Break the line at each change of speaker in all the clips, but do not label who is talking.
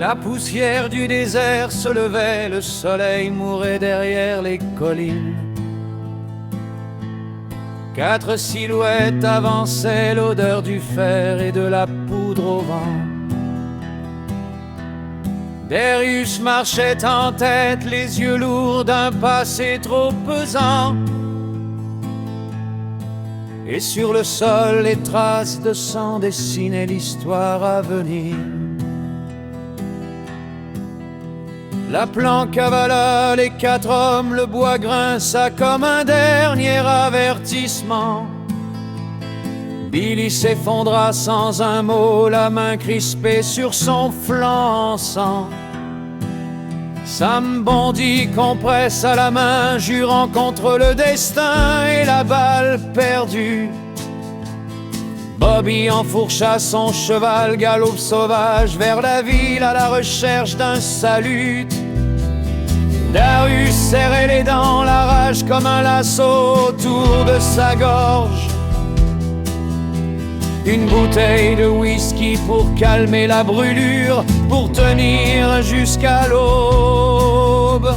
La poussière du désert se levait, le soleil mourait derrière les collines. Quatre silhouettes avançaient, l'odeur du fer et de la poudre au vent. Darius marchait en tête, les yeux lourds d'un passé trop pesant. Et sur le sol, les traces de sang dessinaient l'histoire à venir. La planque avala les quatre hommes, le bois grinça comme un dernier avertissement. Billy s'effondra sans un mot, la main crispée sur son flanc en sang. Sam bondit, compresse à la main, jurant contre le destin et la balle perdue. Bobby enfourcha son cheval, galop sauvage vers la ville à la recherche d'un salut. Darius serrait les dents, la rage comme un lasso autour de sa gorge. Une bouteille de whisky pour calmer la brûlure, pour tenir jusqu'à l'aube.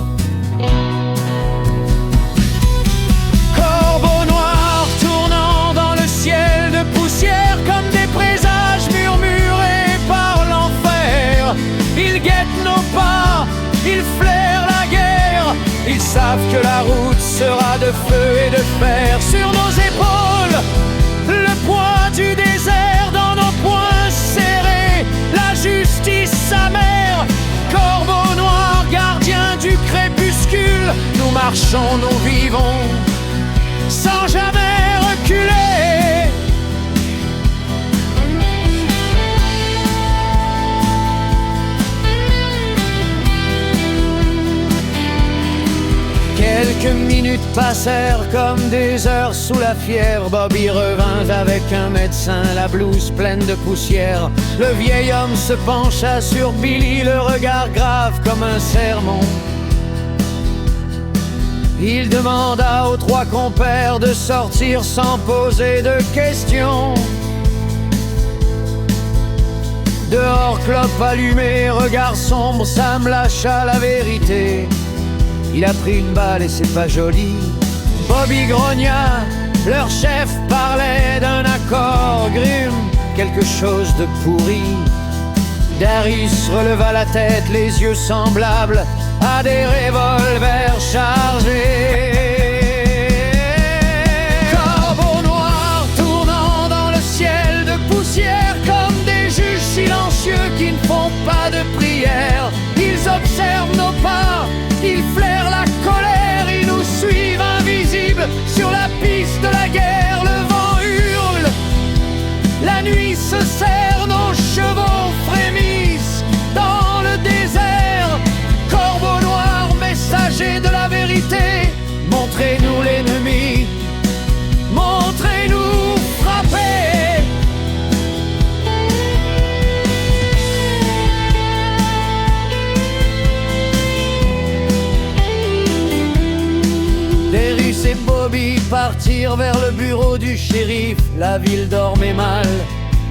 Corbeaux noirs tournant dans le ciel de poussière comme des présages murmurés par l'enfer. Ils guettent nos pas, ils flairent la guerre. Ils savent que la route sera de feu et de fer sur nos épaules. Le poids du désert dans nos poings serrés, la justice amère. Corbeaux noirs, gardiens du crépuscule, nous marchons, nous vivons, sans jamais reculer. Quelques minutes passèrent comme des heures sous la fièvre. Bobby revint avec un médecin, la blouse pleine de poussière. Le vieil homme se pencha sur Billy, le regard grave comme un sermon. Il demanda aux trois compères de sortir sans poser de questions. Dehors, clope allumée, regard sombre, Sam lâcha la vérité. Il a pris une balle et c'est pas joli. Bobby grogna, leur chef parlait d'un accord grim, quelque chose de pourri. Darius releva la tête, les yeux semblables à des revolvers chargés. Corbeaux noirs tournant dans le ciel de poussière comme des juges silencieux qui ne font pas de prière. Ils observent nos pas, ils flairent la colère, ils nous suivent invisibles sur la piste de la guerre. Le vent hurle, la nuit se serre, nos chevaux frémissent dans le désert. Corbeaux noirs, messagers de la vérité, montrez-nous l'ennemi, montrez-nous frapper. Darius et Bobby partirent vers le bureau du shérif. La ville dormait mal,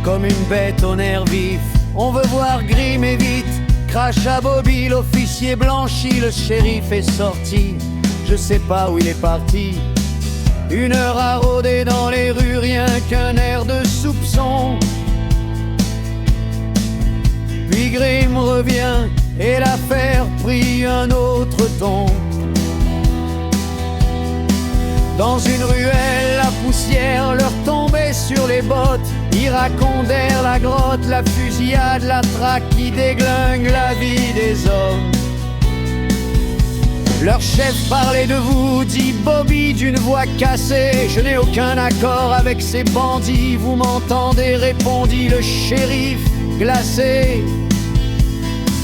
comme une bête au nerf vif. On veut voir Grim et vite, cracha Bobby, l'officier blanchi. Le shérif est sorti, je sais pas où il est parti. Une heure à rôder dans les rues, rien qu'un air de soupçon. Puis Grim revient et l'affaire prit un autre ton. Dans une ruelle, la poussière leur tombait sur les bottes. Ils racontèrent la grotte, la fusillade, la traque qui déglingue la vie des hommes. Leur chef parlait de vous, dit Bobby d'une voix cassée. Je n'ai aucun accord avec ces bandits, vous m'entendez, répondit le shérif glacé.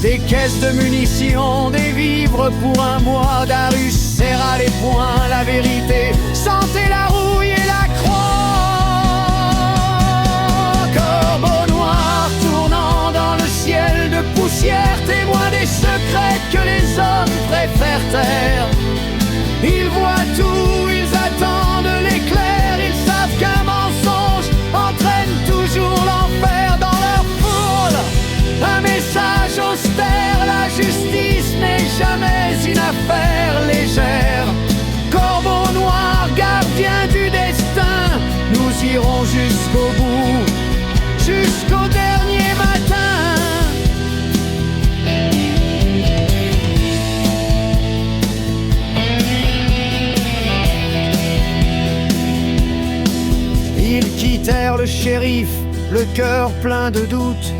Des caisses de munitions, des vivres pour un mois. Darius serra les poings, la vérité sentait la rouille et la croix. Corbeaux noirs tournant dans le ciel de poussière, témoins des secrets que les hommes préfèrent taire. Ils voient tout, ils attendent l'éclair, ils savent qu'un mensonge entraîne toujours l'enfer dans leur foule. Un message austère militaire, le shérif, le cœur plein de doutes.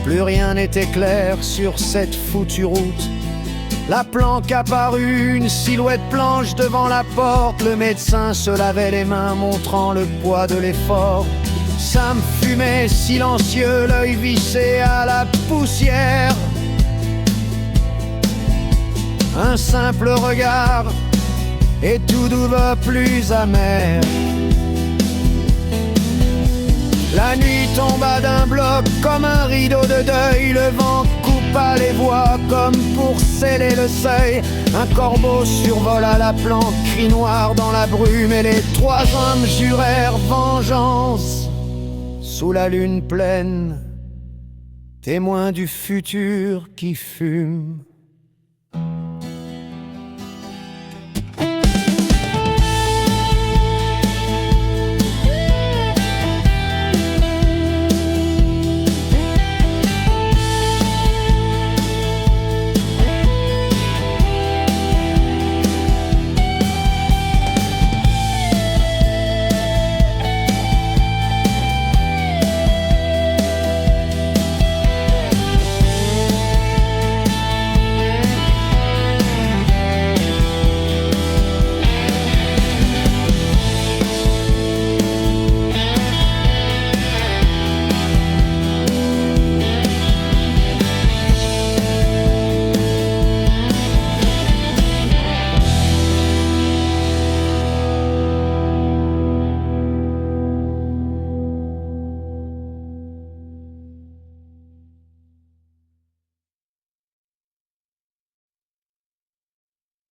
Plus rien n'était clair sur cette foutue route. La planque apparut, une silhouette blanche devant la porte. Le médecin se lavait les mains, montrant le poids de l'effort. Sam fumait silencieux, l'œil vissé à la poussière. Un simple regard et tout devint plus amer. La nuit tomba d'un bloc comme un rideau de deuil. Le vent coupa les voix comme pour sceller le seuil. Un corbeau survola la planque, cri noir dans la brume. Et les trois hommes jurèrent vengeance sous la lune pleine, témoins du futur qui fume.